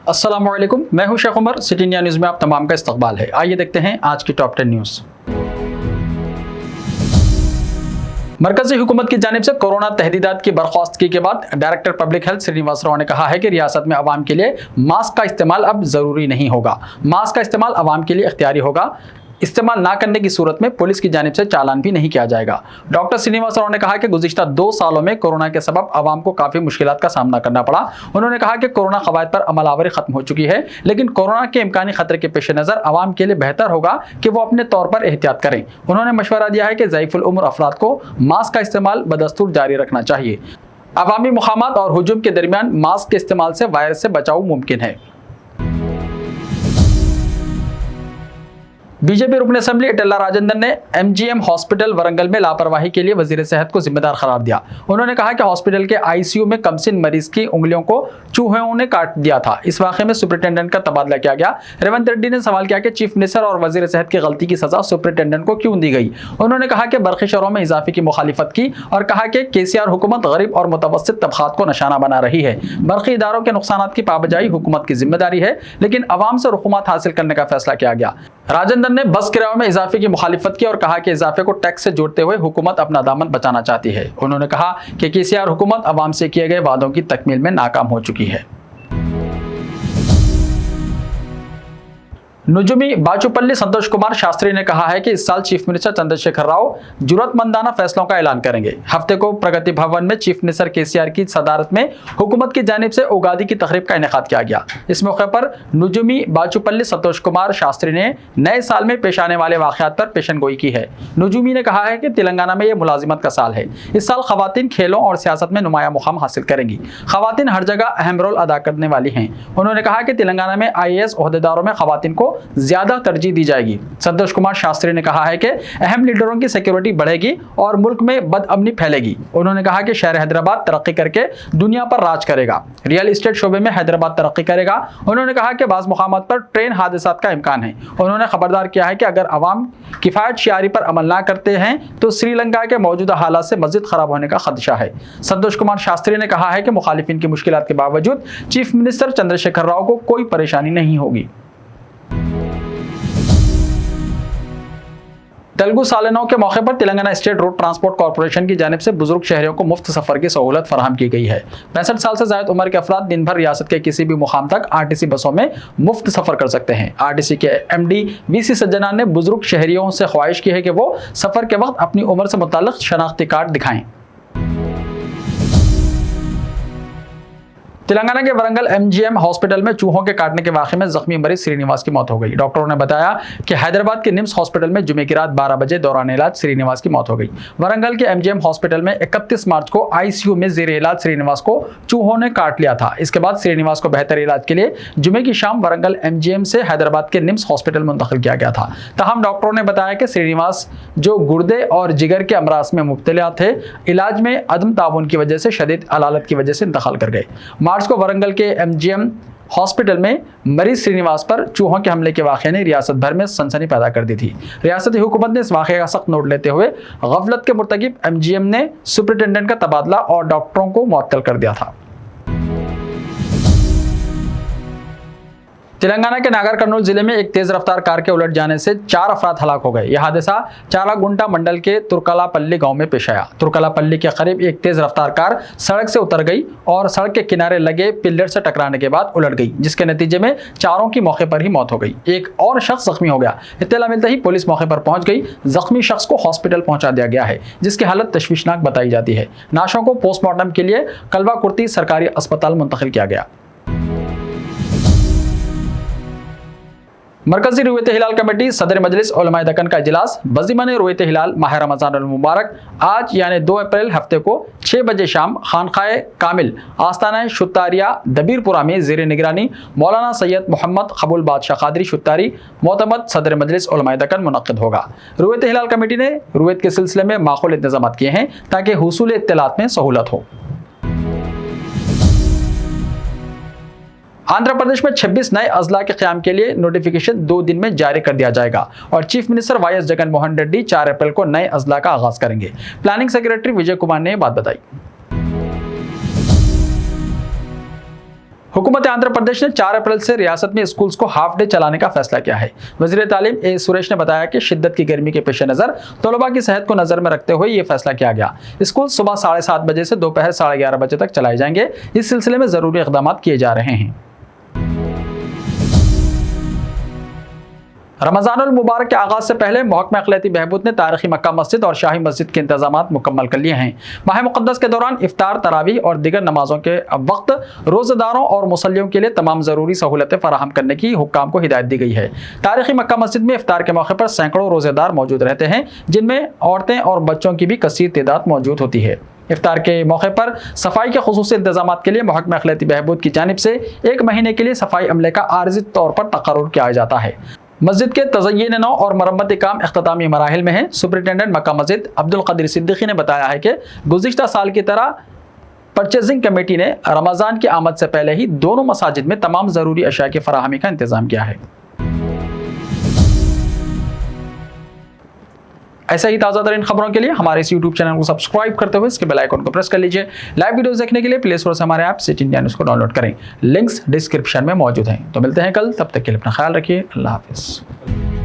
अस्सलामुअलैकुम, मैं हूं Sheikh Umar. City India news में आप तमाम का इस्तकबाल है। आइए देखते हैं आज की टॉप 10 न्यूज़। मरकजी हुकूमत की जानिब से कोरोना तहदीदात की बर्खास्तगी के बाद director public health Srinivas Rao ने कहा है कि रियासत में अवाम के लिए मास्क का इस्तेमाल अब ज़रूरी नहीं होगा। मास्क का इस्तेमाल अवाम के लिए इख्तियारी होगा। इस्तेमाल ना करने की सूरत में पुलिस की जानिब से चालान भी नहीं किया जाएगा। डॉक्टर श्रीनिवास राव ने कहा कि गुज़िश्ता 2 सालों में कोरोना के सबब अवाम को काफ़ी मुश्किलात का सामना करना पड़ा। उन्होंने कहा कि कोरोना क़वायद पर अमलावरी ख़त्म हो चुकी है, लेकिन कोरोना के इम्कानी खतरे के पेश नज़र अवाम के लिए बेहतर होगा कि वो अपने तौर पर एहतियात करें। उन्होंने मशवरा दिया है कि ज़ईफ़ुल उम्र अफराद को मास्क का इस्तेमाल बदस्तूर जारी रखना चाहिए। अवामी मुक़ामात और हुजूम के दरमियान मास्क के इस्तेमाल से वायरस से बचाव मुमकिन है। बीजेपी रुकन असम्बली इटल्ला राजेंद्र ने MGM हॉस्पिटल वरंगल में लापरवाही के लिए वजीर सेहत को जिम्मेदार करार दिया। उन्होंने कहा कि हॉस्पिटल के ICU में कमसिन मरीज की उंगलियों को चूहों ने काट दिया था। इस वाक़े में सुपरिटेंडेंट का तबादला किया गया। रेवंत रेड्डी ने सवाल किया कि चीफ मिनिस्टर और वजीर सेहत की गलती की सजा सुपरिटेंडेंट को क्यों दी गई। उन्होंने कहा कि बरक़ी शरों में इजाफे की मुखालिफत की और कहा कि KCR हुकूमत गरीब और मुतवस्सित तबक़ात को निशाना बना रही है। बरक़ी इदारों के नुकसानात की पाबजाई हुकूमत की जिम्मेदारी है, लेकिन अवाम से रुक़ूमत हासिल करने का फैसला किया गया। राजेंद्र ने बस किरायों में इजाफे की मुखालिफत की और कहा कि इजाफे को टैक्स से जोड़ते हुए हुकूमत अपना दामन बचाना चाहती है। उन्होंने कहा कि KCR हुकूमत अवाम से किए गए वादों की तकमील में नाकाम हो चुकी है। नुजुमी बाचुपल्ली संतोष कुमार शास्त्री ने कहा है कि इस साल चीफ मिनिस्टर चंद्रशेखर राव जुर्रतमंदाना फैसलों का ऐलान करेंगे। हफ्ते को प्रगति भवन में चीफ मिनिस्टर KCR की सदारत में हुकूमत की जानिब से उगादी की तकरीब का इनेकाद किया गया। इस मौके पर नुजुमी बाचुपल्ली संतोष कुमार शास्त्री ने नए साल में पेश आने वाले वाक़यात पर पेशन गोई की है। नुजुमी ने कहा है कि तेलंगाना में यह मुलाजिमत का साल है। इस साल खवातीन खेलों और सियासत में नुमाया मुकाम हासिल करेंगी। खवातीन हर जगह अहम रोल अदा करने वाली हैं। उन्होंने कहा कि तेलंगाना में IAS ओहदेदारों में खवातीन को ज्यादा तरजीह दी जाएगी। संतोष कुमार शास्त्री ने कहा है कि अहम लीडरों की सिक्योरिटी बढ़ेगी और मुल्क में बदअमनी फैलेगी। उन्होंने कहा कि शहर हैदराबाद तरक्की करके दुनिया पर राज करेगा। रियल एस्टेट शोबे में हैदराबाद तरक्की करेगा। उन्होंने कहा कि बाज़ मुकामात पर ट्रेन हादसात का इम्कान है। उन्होंने खबरदार किया है कि अगर अवाम किफ़ायत शियारी पर अमल ना करते हैं तो श्रीलंका के मौजूदा हालात से मज़ीद ख़राब होने का खदशा है। संतोष कुमार शास्त्री ने कहा है कि मुखालिफिन की मुश्किलात के बावजूद चीफ मिनिस्टर चंद्रशेखर राव को कोई परेशानी नहीं होगी। तेलुगु सालिनों के मौके पर Telangana state road transport corporation की जानिब से बुजुर्ग शहरियों को मुफ्त सफर की सहूलत फराहम की गई है। 65 साल से ज़ायद उम्र के अफराद दिन भर रियासत के किसी भी मुकाम तक RTC बसों में मुफ्त सफर कर सकते हैं। RTC के MD VC सज्जनान ने बुजुर्ग शहरियों से ख्वाहिश की है कि वो सफर के वक्त अपनी उम्र से मुताल्लिक शनाख्ती कार्ड दिखाएं। तेलंगाना के वरंगल MGM हॉस्पिटल में चूहों के काटने के वाक़े में जख्मी मरीज श्रीनिवास की मौत हो गई। डॉक्टरों ने बताया कि हैदराबाद के निम्स हॉस्पिटल में जुमे की रात 12 बजे दौरान इलाज श्रीनिवास की मौत हो गई। वरंगल के MGM हॉस्पिटल में 31 मार्च को ICU में ज़ेर इलाज श्रीनिवास को चूहों ने काट लिया था। इसके बाद श्रीनिवास को बेहतर इलाज के लिए जुमे की शाम वरंगल MGM से हैदराबाद के निम्स हॉस्पिटल मुंतकिल किया गया था। तहम डॉक्टरों ने बताया कि श्रीनिवास जो गुर्दे और जिगर के अमराज में मुब्तला थे, इलाज में अदम ताउन की वजह से शदीद अलालत की वजह से इंतकाल कर गए। मार्च को वरंगल के MGM हॉस्पिटल में मरीज श्रीनिवास पर चूहों के हमले के वाक़े ने रियासत भर में सनसनी पैदा कर दी थी। रियासती हुकूमत ने इस वाक़े का सख्त नोट लेते हुए गफलत के मुर्तकिब MGM ने सुपरिटेंडेंट का तबादला और डॉक्टरों को मुअत्तल कर दिया था। तेलंगाना के नागर कर्नूल जिले में एक तेज रफ्तार कार के उलट जाने से 4 अफराद हलाक हो गए। यह हादसा चालागुंटा मंडल के तुर्कलापल्ली गांव में पेश आया। तुर्कलापल्ली के करीब एक तेज रफ्तार कार सड़क से उतर गई और सड़क के किनारे लगे पिलर से टकराने के बाद उलट गई, जिसके नतीजे में 4 की मौके पर ही मौत हो गई। एक और शख्स जख्मी हो गया। इत्तला मिलते ही पुलिस मौके पर पहुंच गई। जख्मी शख्स को हॉस्पिटल पहुंचा दिया गया है, जिसकी हालत तशवीशनाक बताई जाती है। नाशों को पोस्टमार्टम के लिए कलवा कुर्ती सरकारी अस्पताल मुंतकिल किया गया। मरकजी रुयत हिलाल कमेटी सदर मजलिस उलमाए दक्कन का इजलास बज़ीमन रुयत हिलाल माह रमज़ान अल मुबारक आज यानी 2 अप्रैल हफ्ते को 6 बजे शाम खानकाए कामिल आस्ताना शुत्तारिया दबीरपुरा में ज़ेर निगरानी मौलाना सैयद मोहम्मद कबूल बादशाह कादरी शुत्तारी मोतमद सदर मजलिस उलमाए दक्कन मुनक्किद होगा। रुयत हिलाल कमेटी ने रुयत के सिलसिले में माकूल इंतजाम किए हैं ताकि हुसूल इत्तलात में सहूलत हो। आंध्र प्रदेश में 26 नए अजला के क़याम के लिए नोटिफिकेशन 2 दिन में जारी कर दिया जाएगा और chief minister YS Jagan Mohan Reddy 4 अप्रैल को नए अजला का आगाज करेंगे। प्लानिंग सेक्रेटरी विजय कुमार ने बात बताई। हुकूमत आंध्र प्रदेश ने 4 अप्रैल से रियासत में स्कूल्स को हाफ डे चलाने का फैसला किया है। वज़ीर तालीम ए सुरेश ने बताया कि शिद्दत की गर्मी के पेश नज़र तलबा की सेहत को नज़र में रखते हुए ये फैसला किया गया। स्कूल सुबह 7:30 बजे से दोपहर 11:30 बजे तक चलाए जाएंगे। इस सिलसिले में ज़रूरी इक़दाम किए जा रहे हैं। रमज़ानुल मुबारक के आगाज़ से पहले महकमा अक़लियती बहबूद ने तारीख़ी मक्का मस्जिद और शाही मस्जिद के इंतज़ामात मुकम्मल कर लिए हैं। माह मुक़द्दस के दौरान इफ्तार, तरावीह और दीगर नमाज़ों के वक्त रोज़ेदारों और मुसल्लियों के लिए तमाम ज़रूरी सहूलतें फ़राहम करने की हुक्काम को हिदायत दी गई है। तारीख़ी मक्का मस्जिद में इफ्तार के मौके पर सैकड़ों रोज़ेदार मौजूद रहते हैं, जिनमें औरतें और बच्चों की भी कसीर तादाद मौजूद होती है। इफ्तार के मौके पर सफाई के खुसूसी इंतजाम के लिए महकमा अक़लियती बहबूद की जानिब से 1 महीने के लिए सफाई अमले का आर्ज़ी तौर पर तक़र्रुर किया जाता है। मस्जिद के तज़य्यीन नौ और मरम्मती काम इख्तितामी मराहिल में है। सुपरिटेंडेंट मक्का मस्जिद अब्दुल क़दीर सिद्दीकी ने बताया है कि गुज़िश्ता साल की तरह परचेजिंग कमेटी ने रमज़ान की आमद से पहले ही दोनों मसाजिद में तमाम ज़रूरी अशिया की फराहमी का इंतज़ाम किया है। ऐसे ही ताज़ा तरीन खबरों के लिए हमारे इस YouTube चैनल को सब्सक्राइब करते हुए इसके बेल आइकन को प्रेस कर लीजिए। लाइव वीडियोस देखने के लिए प्ले स्टोर से हमारे ऐप सिटी इंडिया न्यूज़ को डाउनलोड करें। लिंक्स डिस्क्रिप्शन में मौजूद हैं। तो मिलते हैं कल, तब तक के लिए अपना ख्याल रखिए। अल्लाह हाफिज़।